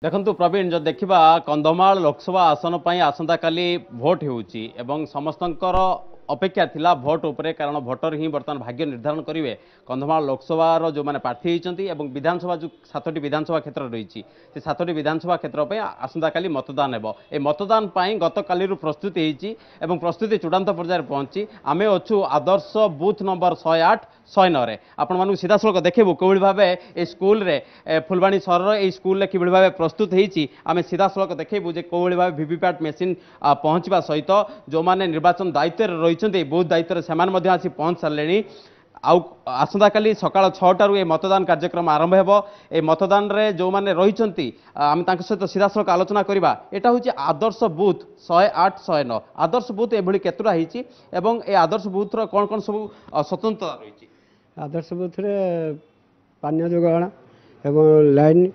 देखंतु प्रवीण जो देखा कंधमाल लोकसभा आसन पर आसंता काली भोट होउची एवं समस्तंकर अपेक्षा थिला भोट उपरे कारण भोटर ही बर्तमान भाग्य निर्धारण करेंगे कंधमाल लोकसभा जो मैंने प्रार्थी होती विधानसभा जो 7टी विधानसभा क्षेत्र रही से 7टी विधानसभा क्षेत्र पर आसंता काली मतदान हेबो ए मतदान गत काली प्रस्तुति होती प्रस्तुति चूड़ांत पर्यायर पहुंची आमे अच्छु आदर्श बूथ नंबर 108 109 आपण मानू सीधा सड़क देखबू कौड़ी भाव ए स्कूल रे फुलबाणी सहर ए स्कूल कि भाव प्रस्तुत होती आम सीधा सड़क देखबू जे कौड़ी भाव वीवीपैट मेसीन पहुँचवा सहित जो मैंने निर्वाचन दायित्व रही बूथ दायित्व से आसी पहुँच सारे आसंता काली सकाळ 6टारू ए मतदान कार्यक्रम आरंभ हेबो ए मतदान रे जो माने रहिचंती आम तांक सहित सीधा सड़क आलोचना करबा एटा होची आदर्श बूथ 108 109 आदर्श बूथ एभली केतुरा हिची एवं ए आदर्श बूथ रो कोन कोन सब स्वतंत्रता रहिची आदर्श बूथ रे पानी जोगाण एवं लाइन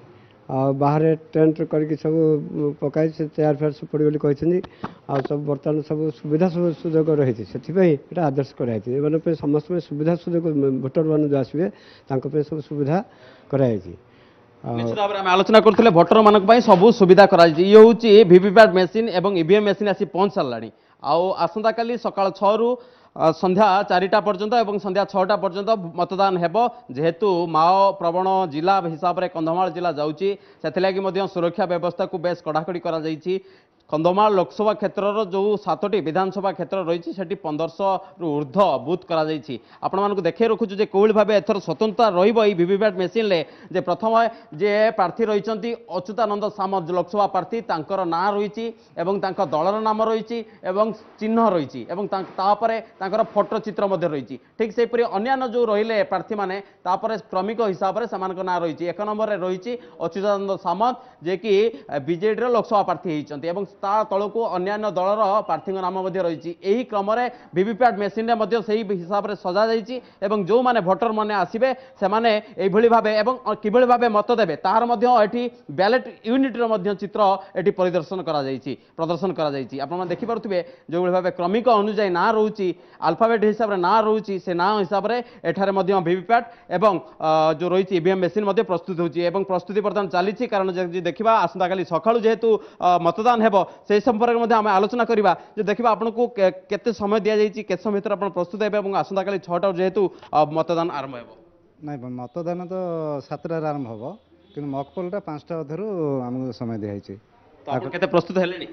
बाहर टेंट करके सब पकाई से चेयर फेयर सब पड़ी कहते सब बर्तमान सब सुविधा सुजोग रही से आदर्श कराई एम समस्त सुविधा सुजोग भोटर मान जो आसवे सब सुविधा कराई निश्चित भाव में आलोचना करते भोटर मान सब सुविधा कराई ये हूँ वीवीपैट मेसीन और ईवीएम मेसीन आसी पहुँच साराणी आसंता काली सकाळ 6 संध्या 4टा पर्यंत और संध्या 6टा पर्यंत मतदान हेबो जेहेतु माओ प्रवण जिला हिसाब से कंधमाल जिला जाऊँगी से सुरक्षा व्यवस्था को बेस कड़ाकड़ी करा जाइछि। कंधमाल लोकसभा क्षेत्र जो 7टी विधानसभा क्षेत्र रही से 1500 रु ऊर्ध बूथ करा जाइछि। आपण मानकु देखे रखुछु जे कोइल भाबे एथर स्वतंत्रता रहिबो ई वीवीपैट मेसिन ले जे प्रथम जे प्रार्थी रहिचंती अच्युतानंद सामंत लोकसभा प्रार्थी तांकर नाम रहिछि एवं तांकर दलर नाम रहिछि एवं चिन्ह रहिछि एवं तापरे तांकर फोटो चित्र मध्ये रहिछि ठीक से परि अन्यान्य जो रहिले प्रार्थी माने तापरे क्रमिक हिसाब रे समानक नाम रहिछि। एक नंबर रे रहिछि अच्युतानंद सामंत जे कि बीजेडी रो लोकसभा प्रार्थी हिचंती एवं तल को अन्य दलर प्रार्थी नाम रही क्रम वीवीपैट मेसीन हिसाब से सजा जाइए जो माने भोटर मैंने आसवे से भाव कि भाव मत देवे तार बैलेट यूनिट्र चित्र ये प्रदर्शन प्रदर्शन देखिपे जो भाव क्रमिक अनुजाई ना रोचे आल्फाबेट हिसाब से ना रोचे से ना हिसाब से एठारे वीवीपैट एवं जो रही ईवीएम मेसीन प्रस्तुत होती प्रस्तुति बर्तमान चली कारण देखा आसंता काली सकाळु जेहेतु मतदान हेबो से संपर्क में आलोचना करवा जो देखा आपको केते समय दि जाइए केते समय भर प्रस्तुत हे आसंता काली 6टा जेहेतु मतदान आरंभ हो ना मतदान तो 7टार आरंभ हम कि मकपोलटा 5टा अधर आमको समय दिखाई केते प्रस्तुत हेले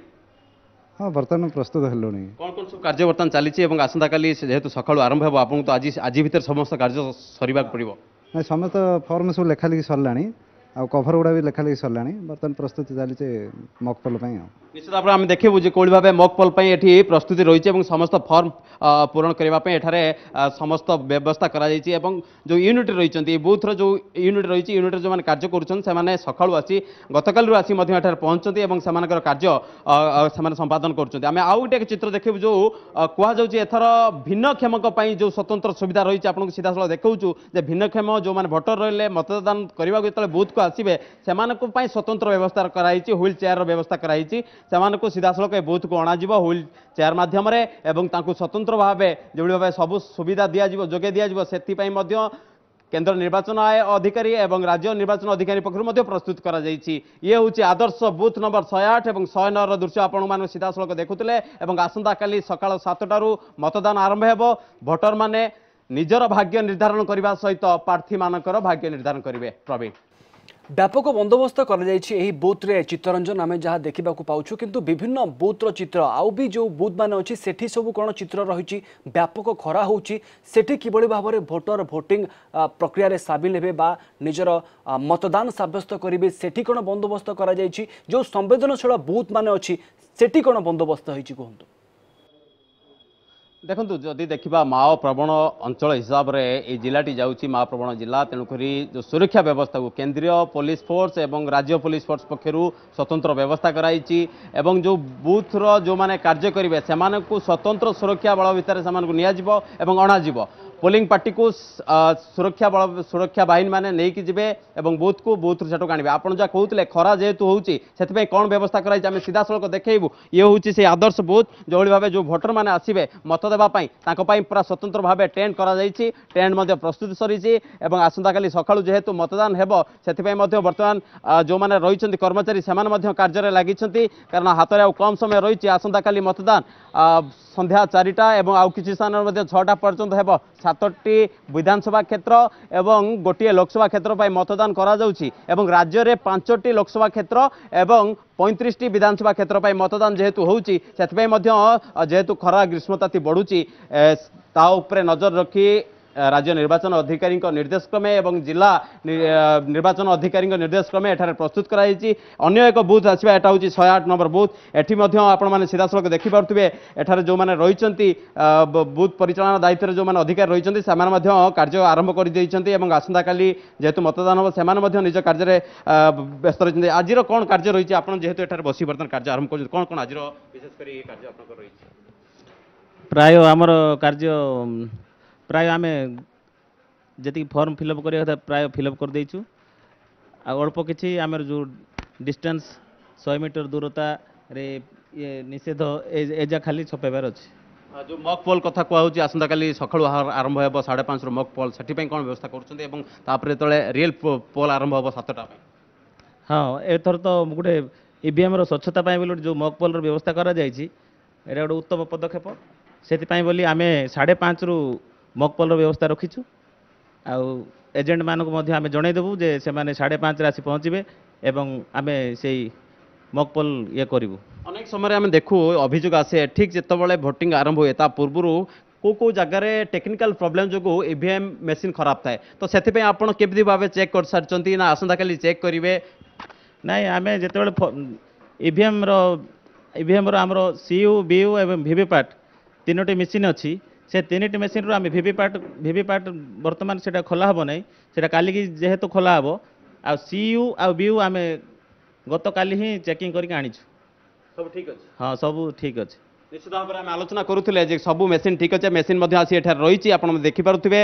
हाँ बर्तमान प्रस्तुत हेलु कौन कौन सब कार्य बर्तमान चली आसंता काली जेहेतु सकाळु आरंभ हो आपको तो आज भीतर समस्त कार्य सरिबा पड़िबो ना समस्त फॉर्म सब लेखा लिखि सरलाणी आ कभर गुड़ा भी लेखा लिखि सरलाणी बर्तमान प्रस्तुति चली मकपोल निश्चित भाव में देखू जो कौड़ी भाव मकपोल ये प्रस्तुति रही समस्त फर्म पूरण करने एठारे समस्त व्यवस्था कराई जो यूनिट रही बूथर जो यूनिट रही यूनिट जो मैंने कार्य करुँचे सकाळु आसी गतकाल आसी पहुँचती से कार्य से संपादन करें आउ गोटे चित्र देखू जो कहुच्छे एथर भिन्नक्षम जो स्वतंत्र सुविधा रही आपको सीधा साल देखा भिन्नक्षम जो मैंने भोटर रही मतदान करने को बूथ को आसवे से स्वतंत्र व्यवस्था कराई व्हील चेयर व्यवस्था कराई से सीधा सड़क बूथ को अणाज व्हील चेयर मध्यम स्वतंत्र भाव जो भाव सब सुविधा जोगे दिज्व केंद्र निर्वाचन अधिकारी एवं राज्य निर्वाचन अधिकारी पक्षर प्रस्तुत करा ये हूँ आदर्श बूथ नंबर 108 और 109 दृश्य आपण सीधा सड़क देखुले आसंता काली सकाळ 7टारू मतदान आरंभ हेबो भोटर माने निजर भाग्य निर्धारण करने सहित प्रार्थी मानकर भाग्य निर्धारण करेंगे। प्रवीण व्यापक बंदोबस्त कर बूथ रे चित्तरंजन आम जहाँ देखा पाऊँ किंतु विभिन्न बूथर चित्र आउ भी जो बूथ मान अच्छी सेठी सब कौन चित्र रही व्यापक खरा होची सेठी किभली भाव में भोटर भोटिंग प्रक्रिया सामिल हेबे बा निजर मतदान सब्यस्त करेंगे सेठी कौन बंदोबस्त कर जो संवेदनशील बूथ मान अच्छी सेठी कौन बंदोबस्त होती कहतु देखु जदि देखा माओ प्रवण अंचल हिसाब से ये जिलाटी जाऊँगी माओ प्रवण जिला तेणुक जो सुरक्षा व्यवस्था को केंद्रीय पुलिस फोर्स एवं राज्य पुलिस फोर्स पक्षर स्वतंत्र व्यवस्था कराई जो बूथर जो माने कार्य करेंगे से स्वतंत्र सुरक्षा बल भितर से अणाज पोलिंग पार्टी को सुरक्षा बाहिनी मैंने नहीं कि जिबे एवं बूथ को बूथ सेठू आनबे आपण जा कहते खरा जेहेतु होउची सेथिबे कौन व्यवस्था कराई आम सीधा सड़क देखू ये हूँ से आदर्श बूथ जो भाव जो भोटर मैंने आसवे मत देवाई पूरा स्वतंत्र भाव टेंट टेंट प्रस्तुत सरी आसंता काली सकाळू जेहेतु मतदान हेबो सेथिबे बर्तमान जो मैंने रही कर्मचारी से कार्य लगी कारण हाथ में कम समय रही आसंता काली मतदान संध्या 4टा एवं आउ किसी स्थान 6टा पर्यंत हेब 7टी विधानसभा क्षेत्र एवं गोटे लोकसभा क्षेत्र पर मतदान करा जाउछि एवं राज्य में 5टी लोकसभा क्षेत्र एवं 35टी विधानसभा क्षेत्र पर मतदान जेहेतु होउछि सेथिबे जेहेतु खरा ग्रीष्मताती बढ़ुछि ता उपरे नजर रखी राज्य निर्वाचन अधिकारी निर्देश क्रमे एवं जिला निर्वाचन अधिकारी निर्देश क्रमे एठारे प्रस्तुत कराई अन्य एक बूथ आसवा एटा हूँ 108 नंबर बूथ एठी आपने सीधा सड़क देखिपे एठारे जो मैंने रही बूथ परिचालना दायित्व जो मैंने अधिकारी रही कार्य आरंभ कर आसंता काली जेहेतु मतदान हम से निज कार्य व्यस्त रही आज कौन कार्य रही आप जेहेतु एठारे बसी बर्तमान कार्य आरंभ कर कौन कौन आज विशेषकर कार्य आप रही प्राय आमर कार्य प्राय आम जी फॉर्म फिलअप करा प्राय फिलअप कर देचु अल्प किसी आम जो डिस्टेंस 100 मीटर दूरता रे ये निषेध एजा खाली छपेबार अच्छे जो मक पोल कथा कहूँ आसंता काली सकाळू आरंभ हो 5:30 मक पोल से कौन व्यवस्था कर रियल पोल आरंभ हो 7टा हाँ एथर तो गोटे ईवीएम स्वच्छता बोली जो मक पोल व्यवस्था करा गोटे उत्तम पदक्षेप से बोली आम 5:30 रु मक पोल व्यवस्था रखीचु आउ एजेंट मानक आम जनईदेवु जे से 5:30 आसी पहुँचे एवं आम से मक पोल ये करूँ अनेक समय आम देखू अभियोग आसे ठीक जितेबाला भोटिंग आरंभ हुए पूर्व को जगार टेक्निकल प्रोब्लेम जो ईवीएम मेसीन खराब थाए तो से आपड़ केमती भाव चेक कर सारी ना आसंता काली चेक करेंगे नाई आम जिते ईवीएम आमर सीयू बीयू एवं वीवीपैट 3टी मेसीन अच्छी से 3टी मेसीन रू आम वीवीपैट बर्तमान से खोला हम ना से काली जेहेतु खोला हम आ सीयू आ बीयू आम गत काली ही चेकिंग करके आनीचु सब ठीक अच्छे हाँ सब ठीक अच्छे निश्चित भाव में आम आलोचना करुले सब मेसीन ठीक अच्छे मेसीन आसी रही आप देखिपे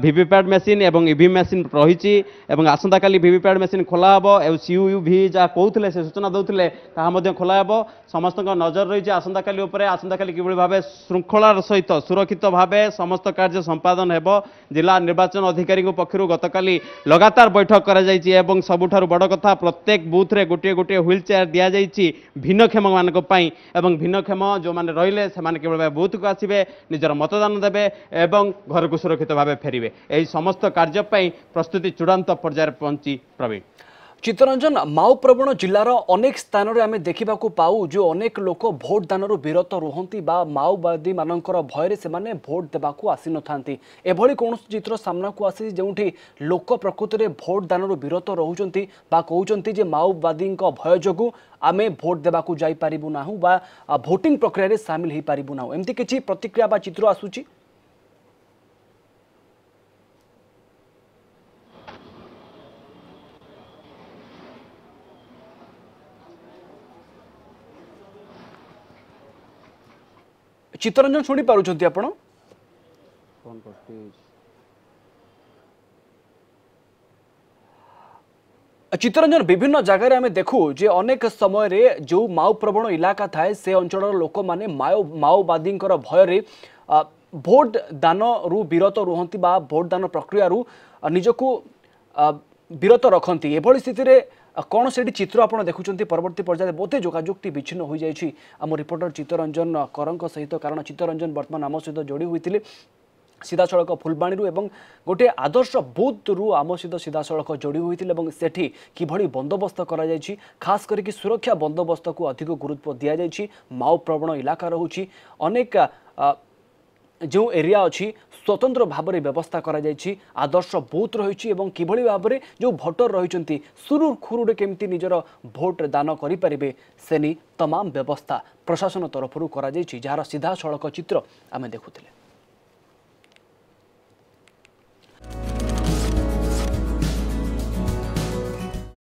वीवीपैट मेसीन और ईवीएम मेसीन रही आसंता काली वीवीपैट मेसीन खोला हम सीयू भी जहाँ कहते से सूचना दौले ताहा खोला हम समस्त नजर रही आसंता काली आसंता काली कि भाव श्रृंखलार सहित सुरक्षित भाव समस्त कार्य संपादन हो जिला निर्वाचन अधिकारी पक्षर गतकाली लगातार बैठक कर सबुठारु बड़ कथा प्रत्येक बूथ रे गोटे गोटे व्हील चेयर दि जाइए भिन्नक्षम मानी भिन्नक्षम जो मैंने रहिले से केवल बूथ को आसवे निजर मतदान देवे एवं घर को सुरक्षित भाव फेरवे यही समस्त कार्यपाई प्रस्तुति चूड़ांत पर्यायर पहुंची प्रवीण चित्तरंजन माओ प्रवण जिलार अनेक स्थान में आम देखा पाऊ जो अनेक लोक भोट दान विरत रुहति माओवादी मानकर भय से भोट देवाक आसी न था एभली कौन चित्र सामना को आसी जो लोक प्रकृत में भोट दान विरत रोचंती कहते जे माओवादी भय जोगु आमे भोट देवाक जापारू ना भोटिंग प्रक्रिया सामिल हो पारू ना एमती किसी प्रतिक्रिया बा चित्र आसूची चित्तरंजन शुणी पारुछंती आपण चित्तरंजन विभिन्न जगह आम देखू जे अनेक समय रे जो माओ प्रवण इलाका थाए से अंचल लोक माने माओवादी भय भोट दान रु विरत रुहंती बा भोट दान प्रक्रिया रु निजको विरत रखती एभली स्थिति कौन से चित्र आप देखुं परवर्ती पर्याय बोधे जोगाजोगटी विच्छिन्न हो जाए आम रिपोर्टर चित्तरंजन करंक सहित कारण चित्तरंजन बर्तमान आम सहित जोड़ी होते सीधा सड़क फुलबाणी गोटे आदर्श बूथ रु आम सहित सीधा सड़क जोड़ी होती सेठी किभली बंदोबस्त करा खास करके सुरक्षा बंदोबस्त को अधिक गुरुत्व दि जाए माओ प्रवण इलाका रोचे अनेक जो एरिया अच्छी स्वतंत्र भाव में व्यवस्था करा आदर्श बूथ रही किभली भाव में जो भोटर रही सुरुखुरुरे केमती निजर भोट दान करें से तमाम व्यवस्था प्रशासन तरफ करा जार सीधा सड़क चित्र आम देखुले।